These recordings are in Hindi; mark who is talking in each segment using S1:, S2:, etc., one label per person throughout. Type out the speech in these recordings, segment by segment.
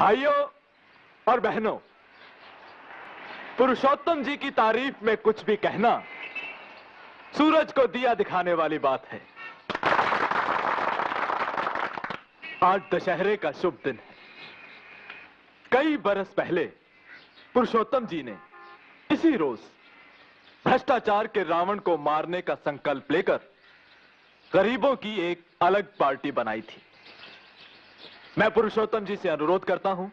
S1: भाइयों और बहनों, पुरुषोत्तम जी की तारीफ में कुछ भी कहना सूरज को दिया दिखाने वाली बात है। आज दशहरे का शुभ दिन है। कई बरस पहले पुरुषोत्तम जी ने इसी रोज भ्रष्टाचार के रावण को मारने का संकल्प लेकर गरीबों की एक अलग पार्टी बनाई थी। मैं पुरुषोत्तम जी से अनुरोध करता हूं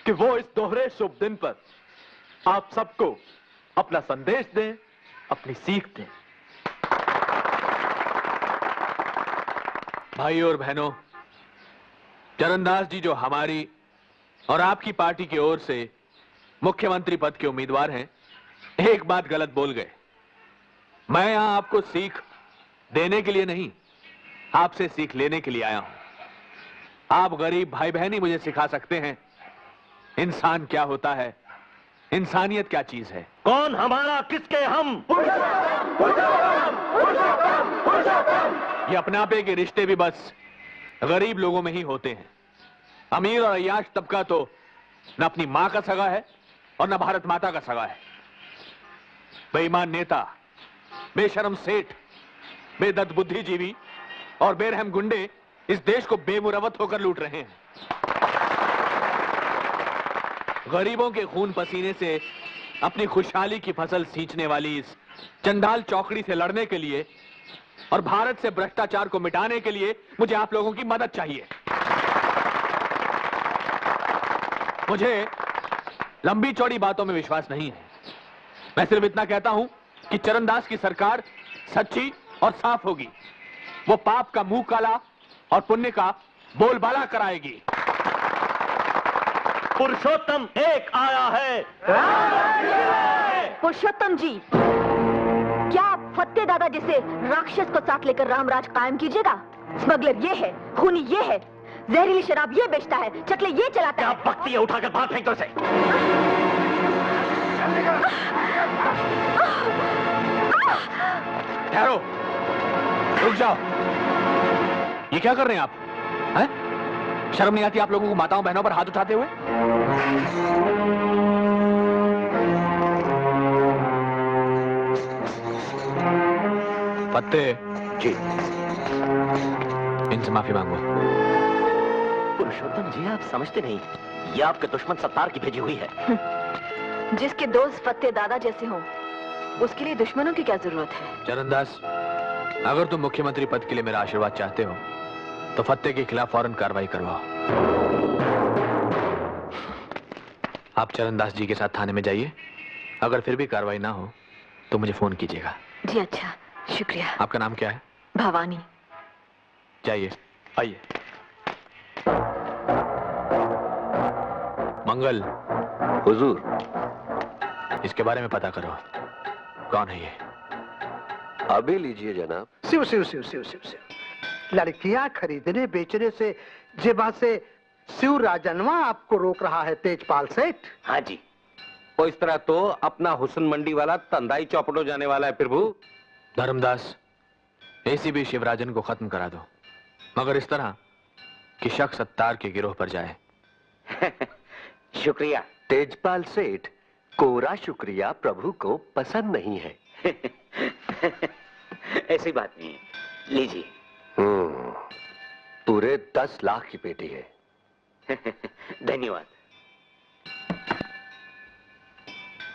S1: कि वो इस दोहरे शुभ दिन पर आप सबको अपना संदेश दें, अपनी सीख दें।
S2: भाइयों और बहनों, चरणदास जी जो हमारी और आपकी पार्टी की ओर से मुख्यमंत्री पद के उम्मीदवार हैं, एक बात गलत बोल गए। मैं यहां आपको सीख देने के लिए नहीं, आपसे सीख लेने के लिए आया हूं। आप गरीब भाई बहन ही मुझे सिखा सकते हैं इंसान क्या होता है, इंसानियत क्या चीज है।
S3: कौन हमारा, किसके हम?
S2: ये अपनापे के रिश्ते भी बस गरीब लोगों में ही होते हैं। अमीर और अय्याश तबका तो न अपनी मां का सगा है और न भारत माता का सगा है। बेईमान नेता, बेशरम सेठ, बेदत बुद्धिजीवी और बेरहम गुंडे इस देश को बेमुरवत होकर लूट रहे हैं। गरीबों के खून पसीने से अपनी खुशहाली की फसल सींचने वाली इस चंडाल चौकड़ी से लड़ने के लिए और भारत से भ्रष्टाचार को मिटाने के लिए मुझे आप लोगों की मदद चाहिए। मुझे लंबी चौड़ी बातों में विश्वास नहीं है। मैं सिर्फ इतना कहता हूं कि चरणदास की सरकार सच्ची और साफ होगी। वो पाप का मुंह काला और पुण्य का बोलबाला कराएगी।
S3: पुरुषोत्तम एक आया है।
S4: पुरुषोत्तम जी, क्या आप फत्ते दादा जैसे राक्षस को साथ लेकर रामराज कायम कीजिएगा? स्मगलर ये है, खूनी ये है, जहरीली शराब ये बेचता है, चकले ये चलाता है।
S3: क्या बकती है, उठाकर बाहर फेंक दो इसे।
S2: ठहरो, रुक जाओ। ये क्या कर रहे हैं आप? हैं? शर्म नहीं आती आप लोगों को माताओं बहनों पर हाथ उठाते हुए? फत्ते
S3: जी,
S2: इनसे माफी मांगो।
S3: पुरुषोत्तम जी, आप समझते नहीं, ये आपके दुश्मन सत्तार की भेजी हुई है।
S4: जिसके दोस्त फत्ते दादा जैसे हों, उसके लिए दुश्मनों की क्या जरूरत है?
S2: चरणदास, अगर तुम मुख्यमंत्री पद के लिए मेरा आशीर्वाद चाहते हो तो फत्ते के खिलाफ फौरन कार्रवाई करवाओ। आप चरणदास जी के साथ थाने में जाइए। अगर फिर भी कार्रवाई ना हो तो मुझे फोन कीजिएगा।
S4: जी अच्छा, शुक्रिया।
S2: आपका नाम क्या है?
S4: भवानी।
S2: जाइए, आइए। मंगल।
S3: हुजूर।
S2: इसके बारे में पता करो, कौन है ये?
S3: अभी लीजिए जनाब।
S5: शिव शिव शिव शिव शिव शिव। लड़कियां खरीदने बेचने से जेबा से शिव राजनवा आपको रोक रहा है तेजपाल सेठ।
S3: हाँ जी, वो इस तरह तो अपना हुस्न मंडी वाला तंदाई चौपट हो जाने वाला है प्रभु।
S2: धर्मदास, एसीपी शिवराजन को खत्म करा दो, मगर इस तरह कि शक सत्तार के गिरोह पर जाए।
S3: शुक्रिया
S6: तेजपाल सेठ, कोरा शुक्रिया प्रभु को पसंद नहीं है।
S3: ऐसी बात नहीं है, लीजिए।
S6: पूरे 10 लाख की पेटी है।
S3: धन्यवाद।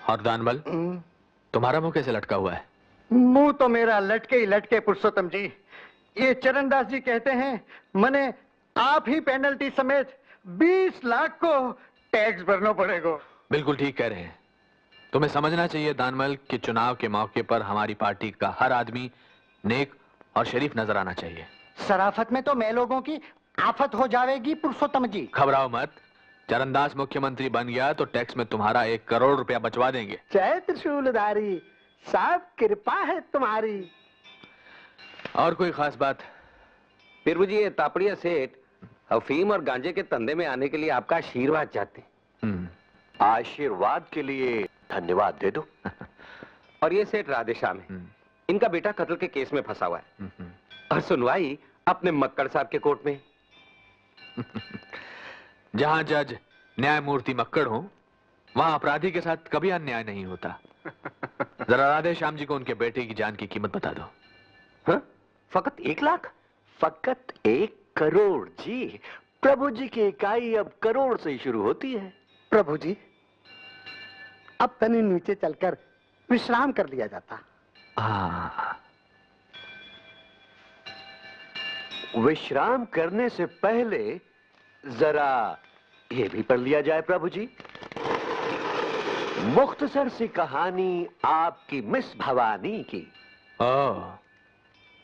S2: और दानबल, तुम्हारा मुंह कैसे लटका हुआ है?
S5: मुंह तो मेरा लटके ही लटके पुरुषोत्तम जी। ये चरणदास जी कहते हैं मने आप ही पेनल्टी समेत 20 लाख को टैक्स भरना पड़ेगा।
S2: बिल्कुल ठीक कह रहे हैं। तुम्हें समझना चाहिए दानमल कि चुनाव के मौके पर हमारी पार्टी का हर आदमी नेक और शरीफ नजर आना चाहिए।
S5: शराफत में तो मैं लोगों की आफत हो जाएगी पुरुषोत्तम जी।
S2: घबराओ मत, चरणदास मुख्यमंत्री बन गया तो टैक्स में तुम्हारा 1 करोड़ रुपया बचवा देंगे।
S5: जय त्रिशूलधारी साहब, कृपा है तुम्हारी।
S2: और कोई खास बात?
S3: प्रभु जी, ये तापड़िया सेठ अफीम और गांजे के धंधे में आने के लिए आपका आशीर्वाद चाहते हैं।
S6: आशीर्वाद के लिए धन्यवाद दे दो।
S3: और ये सेठ राधेश्याम है, इनका बेटा कत्ल के केस में फंसा हुआ है और सुनवाई अपने मक्कड़ साहब के कोर्ट में।
S2: जहां जज न्यायमूर्ति मक्कड़ हो, वहां अपराधी के साथ कभी अन्याय नहीं होता। जरा राधे श्याम जी को उनके बेटे की जान की कीमत बता दो।
S6: हाँ? फकत 1 लाख? फकत 1 करोड़ जी। प्रभु जी की इकाई अब करोड़ से ही शुरू होती है।
S5: प्रभु जी, अब तनी नीचे चलकर विश्राम कर लिया जाता।
S6: विश्राम करने से पहले जरा ये भी पढ़ लिया जाए प्रभु जी। मुख्तसर सी कहानी आपकी मिस भवानी की।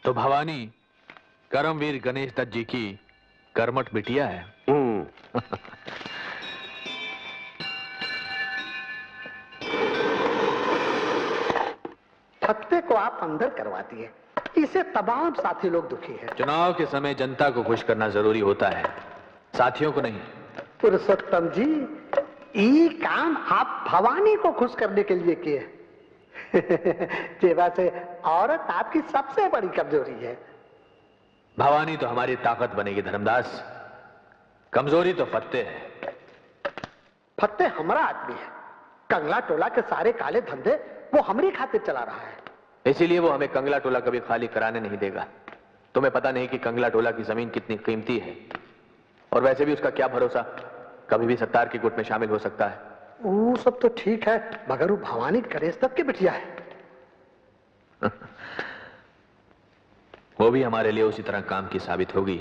S2: तो भवानी करमवीर गणेश दत्त जी की कर्मठ बिटिया है।
S5: फत्ते को आप अंदर करवा दिए, इसे तमाम साथी लोग दुखी हैं।
S2: चुनाव के समय जनता को खुश करना जरूरी होता है, साथियों को नहीं।
S5: पुरुषोत्तम जी, ये काम आप भवानी को खुश करने के लिए किए। जेवा से औरत आपकी सबसे बड़ी कमजोरी है।
S2: भवानी तो हमारी ताकत बनेगी धर्मदास, कमजोरी तो फत्ते है।
S5: फत्ते हमारा आदमी है, कंगला टोला के सारे काले धंधे वो हमारी खातिर चला रहा है।
S2: इसीलिए वो हमें कंगला टोला कभी खाली कराने नहीं देगा। तुम्हें पता नहीं कि कंगला टोला की जमीन कितनी कीमती है, और वैसे भी उसका क्या भरोसा, कभी भी सत्तार की गुट में शामिल हो सकता है।
S5: वो सब तो ठीक है, मगर वो भवानी गणेश दत्त की बिटिया है।
S2: वो भी हमारे लिए उसी तरह काम की साबित होगी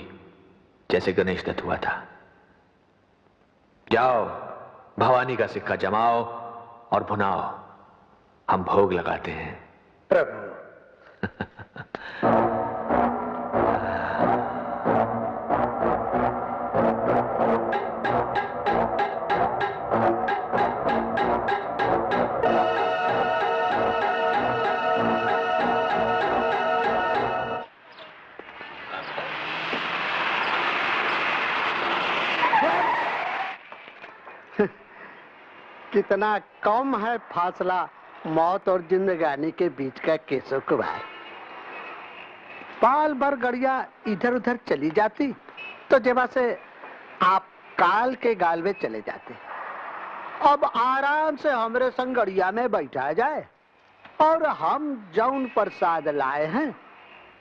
S2: जैसे गणेश दत्त हुआ था। जाओ, भवानी का सिक्का जमाओ और भुनाओ, हम भोग लगाते हैं।
S5: प्रभु। कितना कम है फासला मौत और जिंदगानी के बीच का केशव कुमार। पाल भर गड़िया इधर उधर चली जाती तो जेवा से आप काल के गालवे चले जाते। अब आराम से हमरे संग गड़िया में बैठा जाए और हम जौन प्रसाद लाए हैं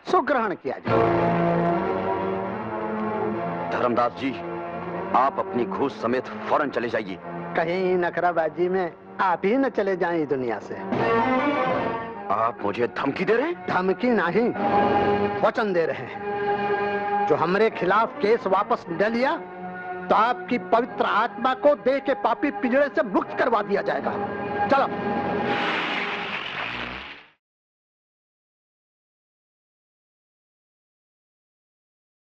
S5: सो ग्रहण किया जाए।
S6: धर्मदास जी, आप अपनी घूस समेत फौरन चले जाइए।
S5: कहीं नखराबाजी में आप ही न चले जाएं इस दुनिया से।
S6: आप मुझे धमकी दे रहे हैं?
S5: धमकी नहीं, वचन दे रहे हैं। जो हमारे खिलाफ केस वापस न लिया तो आपकी पवित्र आत्मा को देह के पापी पिंजरे से मुक्त करवा दिया जाएगा। चलो।